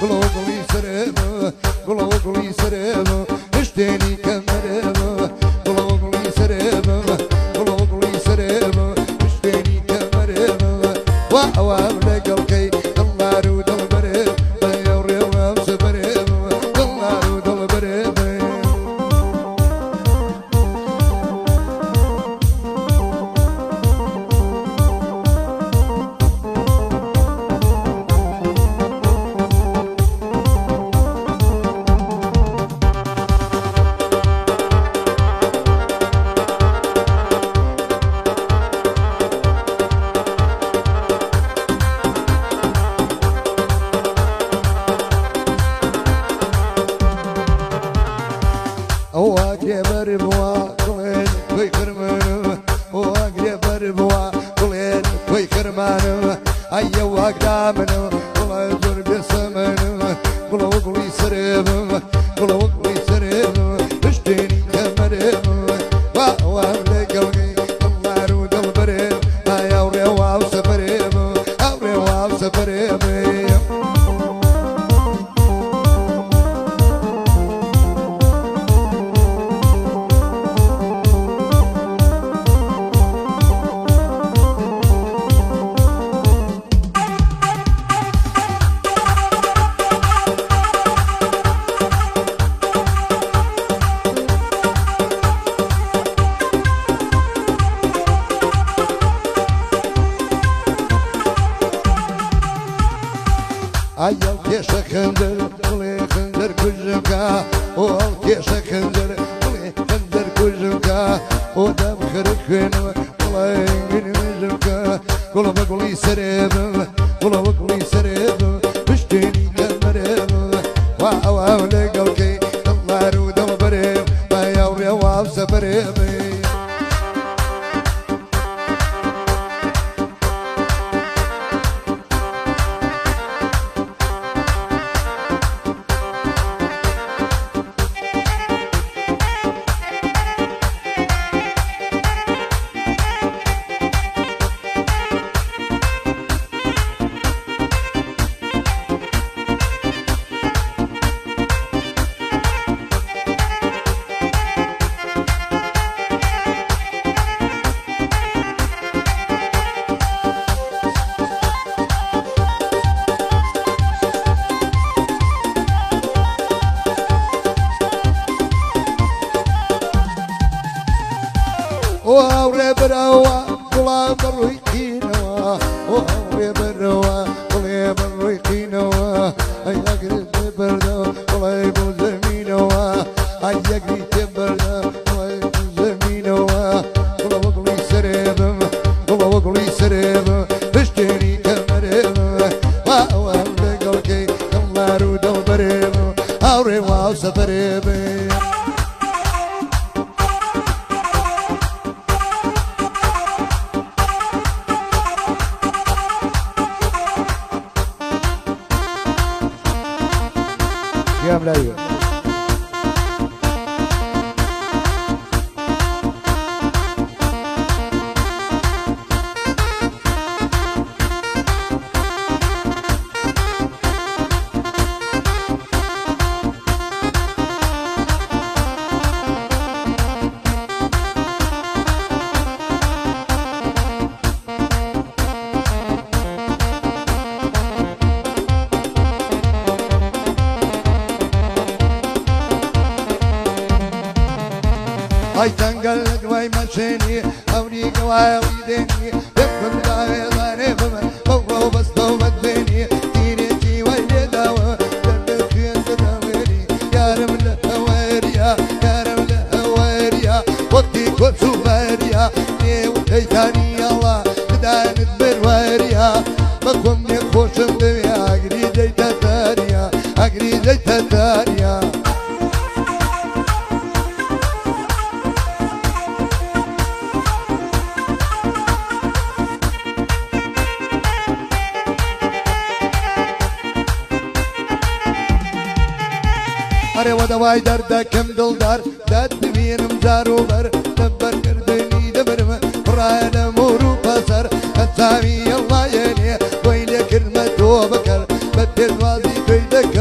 قلوبي سرابة قلوبي سرابة اشتاني كمرابة قلوبي سرابة قلوبي سرابة اشتاني كمرابة وعوام لقلقي الله رود البراب يا ريوام سبرابة الله رود البراب أيام كيشة خندر قلي خندر كجمكا والكيشة خندر قلي خندر كجمكا ودم خركن قلي من مجمكا قلي سريب قلي سريب بشتيني كمريب وعوام لقلقي الله رود البريب ما يوري وعب سبريبي وأوري بروا قلا برويكينوا وأوري بروا قلا برويكينوا أيقري تبردا قلا بوزمينوا أيقري تبردا قلا بوزمينوا قلا وقلي سريب قلا وقلي سريب بشتري كمريب وأوام لقلقي الله رود البريب أوري واو سفريبي يا ملايين هاي تنقلق واي مشيني أوريك واي ويديني يبقى داوي ضاني بمن فوقه بس توبت بيني تينيتي واي داوي دلك يتداويني يا رمل هواريا يا رمل هواريا وقتي كل سوباريا نيو تيتاني الله تدانت برواريا بقوم يخوشم دميا أقري زيت الثانية أقري زيت الثانية أري ودواي دردك كم دلدار داد بينم زاروبر دبر كردني دبرم رانا مورو بصر أتسامي الله يني ويلي كلمة وبكر بدل وازي كيدك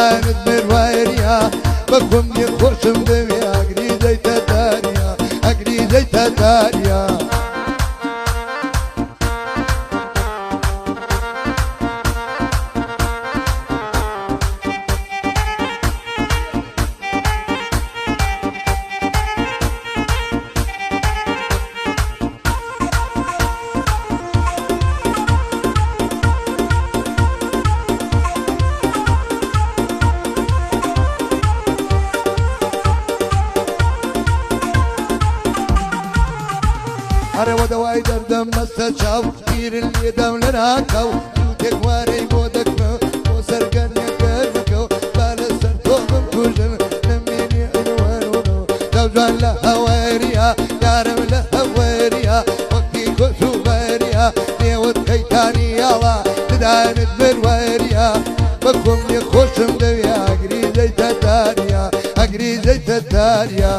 ددانت مرواريا بكم يخوشم دوي اقري زي تتاريا اقري زي تتاريا هر ودوای دردم مستشاو گیر لی دم لناکاو دوتک واری بودک مو سرگرنی کرمکو بال سر توبم کوجن نمینی انوانونو دوجان لهواریا یارم لهواریا وقتی کسو باریا نیوت کیتانی یالا ددانت مرواریا بکم یخوشم دویا اگری زیت تاریا اگری زیت تاریا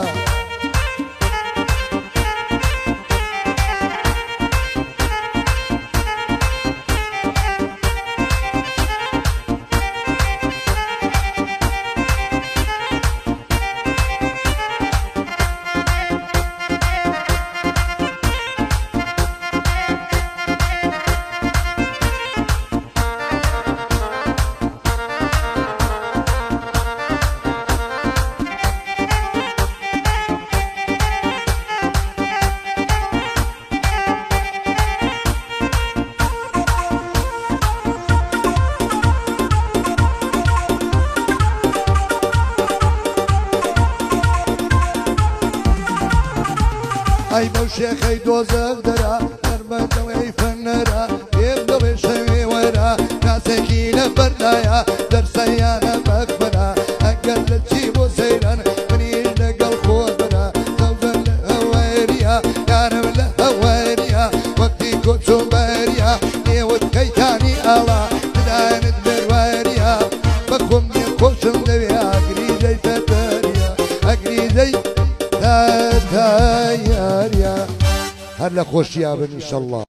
ای بو شیخی دوزخ درا دربند وی فنرا یبدو بشوی ورا ناسکی لبردایا در سیانه مقبرا اگر لچی بو سیران منیش نگل خود برا زوزن لهواریا یارم لهواریا وقتی کچو باریا نیوت کیتانی آلا ددانت مرواریا بکم یخوشم دوی اگری زی تتاریا اگری زی تتاریا هلا خوش يابن ان شاء الله.